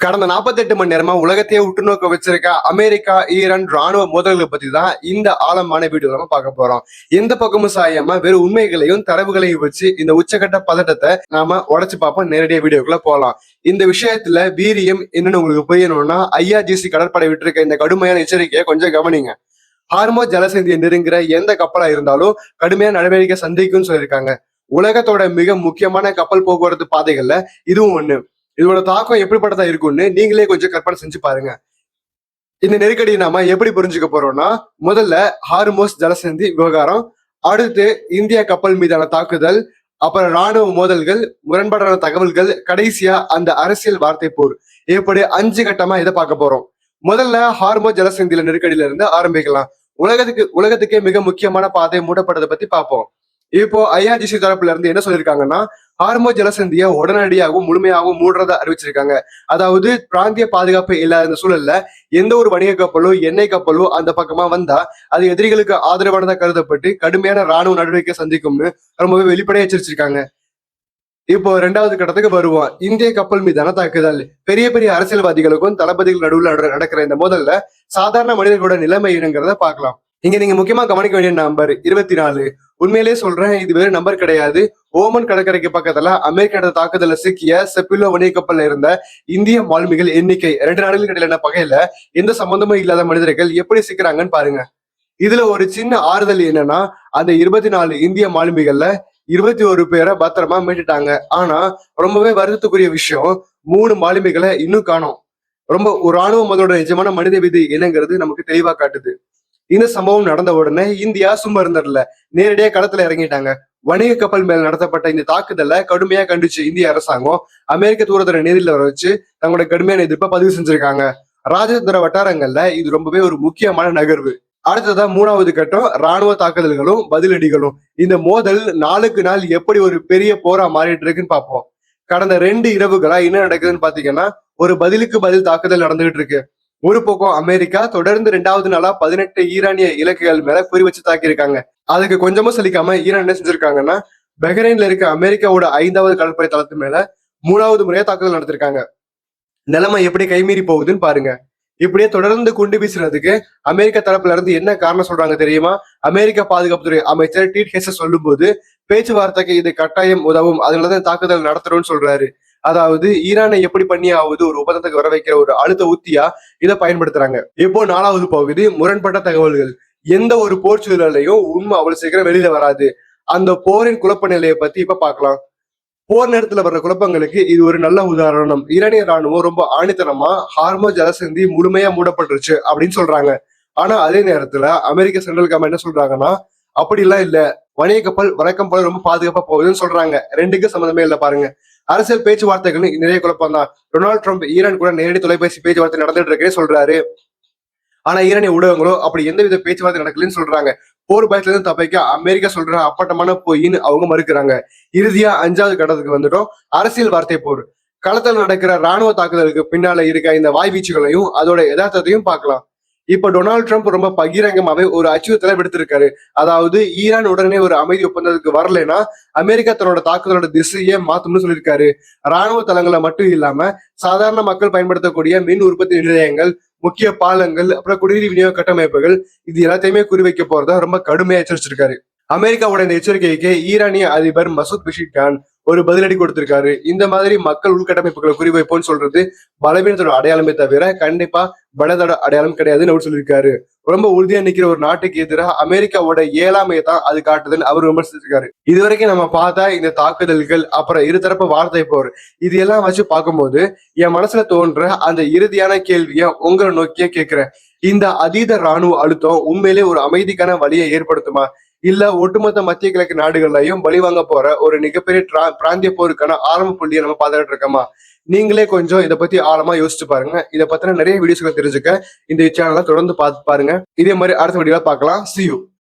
கடந்த 48 மணி நேரமா உலகத்தையே உற்றுநோக்க வச்சிருக்க அமெரிக்கா ஈரான் ராணுவ மோதல்களை பத்தி தான் இந்த ஆழமான வீடியோ நம்ம பார்க்க போறோம். எந்த பக்கமும் சாயாம வெறும் உண்மைகளையும் தரவுகளையும் வச்சு இந்த உச்சகட்ட பதட்டத்தை நாம உடைச்சு பார்ப்போம். நேரடியாக வீடியோக்குள்ள போகலாம். இந்த விஷயத்துல வீரியம் என்னன்னு உங்களுக்கு புரியணும்னா ஐஆர்ஜிசி கடற்படை விட்டுருக்க இந்த கடுமையான எச்சரிக்கையை கொஞ்சம் கவனிங்க. ஹார்மோஸ் ஜலசந்தியை நெருங்குற எந்த கப்பலா இருந்தாலும் கடுமையான நடவடிக்கை சந்திக்கும்னு சொல்லியிருக்காங்க. உலகத்தோட மிக முக்கியமான கப்பல் போக்குவரத்து பாதைகள்ல இதுவும் ஒண்ணு. இதோட தாக்கம் எப்படிப்பட்டதா இருக்கும்னு நீங்களே கொஞ்சம் கற்பனை செஞ்சு பாருங்க. இந்த நெருக்கடியை நாம எப்படி புரிஞ்சுக்க போறோம்னா, முதல்ல ஹார்மோஸ் ஜலசந்தி விவகாரம், அடுத்து இந்திய கப்பல் மீதான தாக்குதல், அப்புறம் ராணுவ மோதல்கள், முரண்பாடான தகவல்கள், கடைசியா அந்த அரசியல் வார்த்தை போர். இப்படி 5 கட்டமா இதை பார்க்க போறோம். முதல்ல ஹார்மோஸ் ஜலசந்தியில நெருக்கடியில இருந்து ஆரம்பிக்கலாம். உலகத்துக்கே மிக முக்கியமான பாதை மூடப்பட்டதை பத்தி பார்ப்போம். இப்போ ஐஆர்ஜிசி தரப்புல இருந்து என்ன சொல்லியிருக்காங்கன்னா, ஹார்மோஸ் ஜலசந்தியை உடனடியாகவும் முழுமையாகவும் மூடுறதா அறிவிச்சிருக்காங்க. அதாவது பிராந்திய பாதுகாப்பு இல்லாத இந்த சூழல்ல எந்த ஒரு வணிக கப்பலோ எண்ணெய் கப்பலோ அந்த பக்கமா வந்தா அது எதிரிகளுக்கு ஆதரவானதா கருதப்பட்டு கடுமையான ராணுவ நடவடிக்கை சந்திக்கும்னு ரொம்பவே வெளிப்படையா எச்சரிச்சிருக்காங்க. இப்போ 2வது கட்டத்துக்கு வருவோம். இந்திய கப்பல் மீதான தாக்குதல். பெரிய பெரிய அரசியல்வாதிகளுக்கும் தளபதிகள் நடுவில் நடக்கிற இந்த மோதல்ல சாதாரண மனிதர்களோட நிலைமை என்னங்கிறத பார்க்கலாம். இங்க நீங்க முக்கியமா கவனிக்க வேண்டிய நம்பர் 24. உண்மையிலேயே சொல்றேன், இது வேறு நம்பர் கிடையாது. ஓமன் கடற்கரைக்கு பக்கத்துல அமெரிக்க நடந்த தாக்குதல சிக்கிய செப்பிலோ வணிக கப்பல்ல இருந்த இந்திய மாலுமிகள் எண்ணிக்கை. 2 நாடுகளுக்கு இடையிலான பகையில எந்த சம்பந்தமும் இல்லாத மனிதர்கள் எப்படி சிக்கிறாங்கன்னு பாருங்க. இதுல ஒரு சின்ன ஆறுதல் என்னன்னா, அந்த 24 இந்திய மாலுமிகள்ல 21 பேரை பத்திரமா மீட்டுட்டாங்க. ஆனா ரொம்பவே வருத்தத்துக்குரிய விஷயம், 3 மாலுமிகளை இன்னும் காணோம். ரொம்ப ஒரு ராணுவ மோதலோட நிஜமான மனித விதி என்னங்கிறது நமக்கு தெளிவா காட்டுது. இந்த சம்பவம் நடந்த உடனே இந்தியா சும்மா இருந்ததில்ல, நேரடியா களத்துல இறங்கிட்டாங்க. வணிக கப்பல் மேல நடத்தப்பட்ட இந்த தாக்குதலை கடுமையா கண்டிச்சு இந்திய அரசாங்கம் அமெரிக்க தூதரை நேரில் வர வச்சு தங்களோட கடுமையான எதிர்ப்பை பதிவு செஞ்சிருக்காங்க. ராஜதந்திர வட்டாரங்கள்ல இது ரொம்பவே ஒரு முக்கியமான நகர்வு. அடுத்ததான் 3வது கட்டம், ராணுவ தாக்குதல்களும் பதிலடிகளும். இந்த மோதல் நாளுக்கு நாள் எப்படி ஒரு பெரிய போரா மாறிட்டு இருக்குன்னு பார்ப்போம். கடந்த 2 இரவுகளா என்ன நடக்குதுன்னு பாத்தீங்கன்னா, ஒரு பதிலுக்கு பதில் தாக்குதல் நடந்துகிட்டு இருக்கு. ஒரு பக்கம் அமெரிக்கா தொடர்ந்து 2வது நாளா 18 ஈரானிய இலக்குகள் மேல குறி வச்சு தாக்கியிருக்காங்க. அதுக்கு கொஞ்சமும் சலிக்காம ஈரான் என்ன செஞ்சிருக்காங்கன்னா, பஹ்ரைன்ல இருக்க அமெரிக்காவோட 5வது கடற்படை தளத்து மேல 3வது முறையா தாக்குதல் நடத்திருக்காங்க. நிலைமை எப்படி கைமீறி போகுதுன்னு பாருங்க. இப்படியே தொடர்ந்து குண்டு வீசுறதுக்கு அமெரிக்க தரப்புல இருந்து என்ன காரணம் சொல்றாங்க தெரியுமா? அமெரிக்க பாதுகாப்புத்துறை அமைச்சர் டீட் ஹெசஸ் சொல்லும் போது, பேச்சுவார்த்தைக்கு இது கட்டாயம் உதவும், அதனாலதான் தாக்குதல் நடத்துறோம்னு சொல்றாரு. அதாவது ஈரானை எப்படி பண்ணியாவது ஒரு ஒப்பந்தத்துக்கு வர வைக்கிற ஒரு அழுத்த உத்தியா இதை பயன்படுத்துறாங்க. இப்போ 4வது பகுதி, முரண்பட்ட தகவல்கள். எந்த ஒரு போர் சூழலையும் உண்மை அவ்வளவு சீக்கிரம் வெளியில வராது. அந்த போரின் குழப்ப நிலையை பத்தி இப்ப பார்க்கலாம். போர் நேரத்துல வர்ற குழப்பங்களுக்கு இது ஒரு நல்ல உதாரணம். ஈரானிய ராணுவம் ரொம்ப ஆணித்தனமா ஹார்மோஸ் ஜலசந்தி முழுமையா மூடப்பட்டுருச்சு அப்படின்னு சொல்றாங்க. ஆனா அதே நேரத்துல அமெரிக்க சென்ட்ரல் கமாண்ட் என்ன சொல்றாங்கன்னா, அப்படி எல்லாம் இல்ல, வணிக கப்பல் வழக்கம் போல ரொம்ப பாதுகாப்பா போகுதுன்னு சொல்றாங்க. 2க்கும் சம்மந்தமே இல்ல பாருங்க. அரசியல் பேச்சுவார்த்தைகள் நிறைய குழப்பம் தான். டொனால்ட் ட்ரம்ப் ஈரான் கூட நேரடி தொலைபேசி பேச்சுவார்த்தை நடந்துட்டு இருக்கேன்னு சொல்றாரு. ஆனா ஈரானிய ஊடகங்களோ அப்படி எந்தவித பேச்சுவார்த்தை நடக்கலன்னு சொல்றாங்க. போர் பயத்துல இருந்து தப்பிக்க அமெரிக்கா சொல்ற அப்பட்டமான பொய்ன்னு அவங்க மறுக்கிறாங்க. இறுதியா 5வது கட்டத்துக்கு வந்துட்டோம், அரசியல் வார்த்தை போர். களத்தில் நடக்கிற ராணுவ தாக்குதலுக்கு பின்னால இருக்க இந்த வாய்வீச்சுகளையும் அதோட யதார்த்தத்தையும் பார்க்கலாம். இப்ப டொனால்ட் ட்ரம்ப் ரொம்ப பகிரங்கமாவே ஒரு அச்சுறுத்தலை விடுத்திருக்காரு. அதாவது ஈரான் உடனே ஒரு அமைதி ஒப்பந்தத்துக்கு வரலைன்னா அமெரிக்கா தன்னோட தாக்குதலோட திசையை மாத்தும்னு சொல்லியிருக்காரு. ராணுவ தளங்களை மட்டும் இல்லாம சாதாரண மக்கள் பயன்படுத்தக்கூடிய மின் உற்பத்தி நிலையங்கள், முக்கிய பாலங்கள், அப்புறம் குடிநீர் விநியோக கட்டமைப்புகள், இது எல்லாத்தையுமே குறிவைக்க போறதா ரொம்ப கடுமையா எச்சரிச்சிருக்காரு. அமெரிக்காவோட இந்த எச்சரிக்கைக்கு ஈரானிய அதிபர் மசூத் பெஷிர்கான் ஒரு பதிலடி கொடுத்திருக்காரு. இந்த மாதிரி மக்கள் உள்கட்டமைப்புகளை குறிவைப்போன்னு சொல்றது பலவீனத்தோட அடையாளமே தவிர கண்டிப்பா பலத்தோட அடையாளம் கிடையாதுன்னு அவர் சொல்லியிருக்காரு. ரொம்ப உறுதியா நிக்கிற ஒரு நாட்டுக்கு எதிராக அமெரிக்காவோட இயலாமையை தான் அது காட்டுதுன்னு அவர் விமர்சிச்சிருக்காரு. இதுவரைக்கும் நம்ம பார்த்தா இந்த தாக்குதல்கள், அப்புறம் இருதரப்பு வார்த்தை போர், இது எல்லாம் வச்சு பார்க்கும்போது என் மனசுல தோன்ற அந்த இறுதியான கேள்விய உங்களை நோக்கியே கேட்கிறேன். இந்த அதீத ராணுவ அழுத்தம் உண்மையிலே ஒரு அமைதிக்கான வழியை ஏற்படுத்துமா, இல்ல ஒட்டுமொத்த மத்திய கிழக்கு நாடுகள்லையும் பலிவாங்க போற ஒரு மிகப்பெரிய பிராந்திய போருக்கான ஆரம்ப புள்ளியை நம்ம பார்த்துட்டு இருக்கோமா? நீங்களே கொஞ்சம் இதை பத்தி ஆழமா யோசிச்சு பாருங்க. இதை பத்தின நிறைய வீடியோஸ்களை தெரிஞ்சுக்க இந்த சேனலை தொடர்ந்து பார்த்து பாருங்க. இதே மாதிரி அடுத்த வீடியோல பார்க்கலாம். See you.